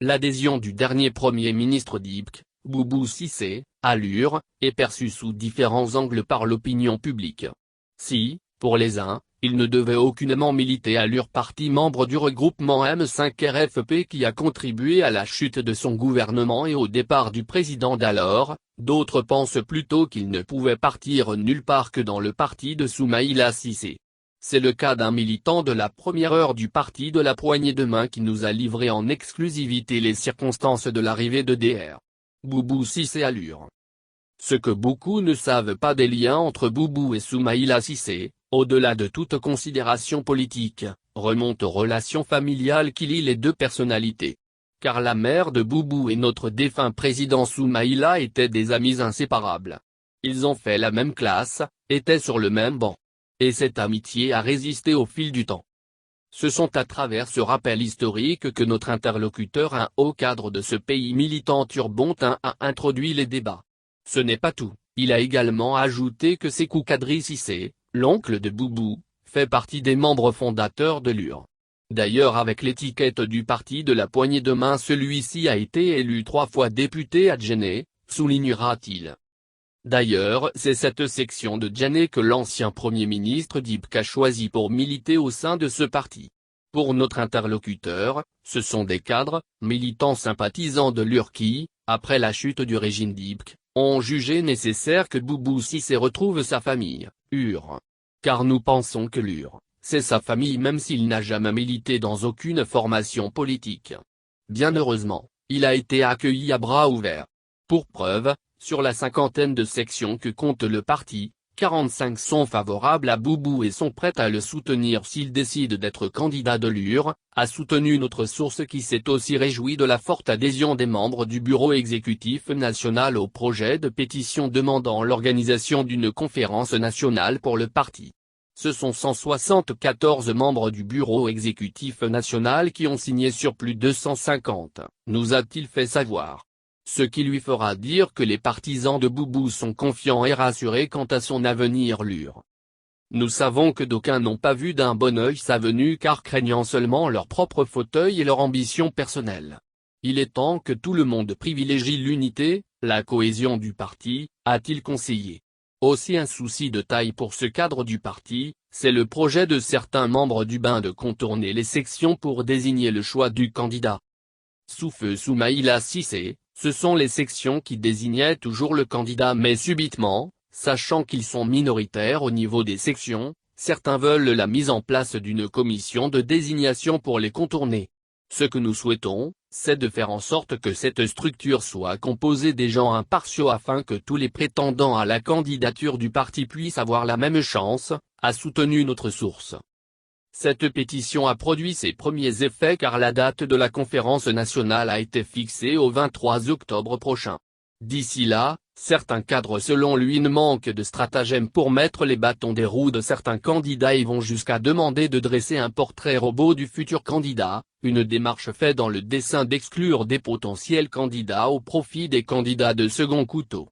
l'adhésion du dernier Premier ministre d'Ibk, Boubou Cissé, à l'UR, est perçue sous différents angles par l'opinion publique. Si, pour les uns, il ne devait aucunement militer à l'UR, parti membre du regroupement M5-RFP qui a contribué à la chute de son gouvernement et au départ du président d'alors, d'autres pensent plutôt qu'il ne pouvait partir nulle part que dans le parti de Soumaïla Cissé. C'est le cas d'un militant de la première heure du parti de la poignée de main qui nous a livré en exclusivité les circonstances de l'arrivée de Dr. Boubou Cissé à l'UR. Ce que beaucoup ne savent pas des liens entre Boubou et Soumaïla Cissé, au-delà de toute considération politique, remonte aux relations familiales qui lient les deux personnalités. Car la mère de Boubou et notre défunt président Soumaïla étaient des amis inséparables. Ils ont fait la même classe, étaient sur le même banc. Et cette amitié a résisté au fil du temps. Ce sont à travers ce rappel historique que notre interlocuteur, un haut cadre de ce pays militant turbontain, a introduit les débats. Ce n'est pas tout, il a également ajouté que Sékou Kadri Cissé, l'oncle de Boubou, fait partie des membres fondateurs de l'UR. D'ailleurs, avec l'étiquette du parti de la poignée de main, celui-ci a été élu 3 fois député à Djenné, soulignera-t-il. D'ailleurs, c'est cette section de Djenné que l'ancien Premier ministre d'Ibk a choisi pour militer au sein de ce parti. Pour notre interlocuteur, ce sont des cadres, militants sympathisants de l'UR qui, après la chute du régime d'Ibk, ont jugé nécessaire que Boubou Cissé retrouve sa famille, UR. Car nous pensons que l'UR, c'est sa famille même s'il n'a jamais milité dans aucune formation politique. Bien heureusement, il a été accueilli à bras ouverts. Pour preuve, sur la 50aine de sections que compte le parti, 45 sont favorables à Boubou et sont prêtes à le soutenir s'il décide d'être candidat de l'UR, a soutenu notre source qui s'est aussi réjouie de la forte adhésion des membres du bureau exécutif national au projet de pétition demandant l'organisation d'une conférence nationale pour le parti. Ce sont 174 membres du bureau exécutif national qui ont signé sur plus de 150, nous a-t-il fait savoir. Ce qui lui fera dire que les partisans de Boubou sont confiants et rassurés quant à son avenir l'UR. Nous savons que d'aucuns n'ont pas vu d'un bon œil sa venue car craignant seulement leur propre fauteuil et leur ambition personnelle. Il est temps que tout le monde privilégie l'unité, la cohésion du parti, a-t-il conseillé. Aussi un souci de taille pour ce cadre du parti, c'est le projet de certains membres du bain de contourner les sections pour désigner le choix du candidat. Sous feu Soumaïla Cissé, ce sont les sections qui désignaient toujours le candidat mais subitement, sachant qu'ils sont minoritaires au niveau des sections, certains veulent la mise en place d'une commission de désignation pour les contourner. Ce que nous souhaitons, c'est de faire en sorte que cette structure soit composée des gens impartiaux afin que tous les prétendants à la candidature du parti puissent avoir la même chance, a soutenu notre source. Cette pétition a produit ses premiers effets car la date de la conférence nationale a été fixée au 23 octobre prochain. D'ici là, certains cadres selon lui ne manquent de stratagèmes pour mettre les bâtons des roues de certains candidats et vont jusqu'à demander de dresser un portrait robot du futur candidat, une démarche faite dans le dessein d'exclure des potentiels candidats au profit des candidats de second couteau.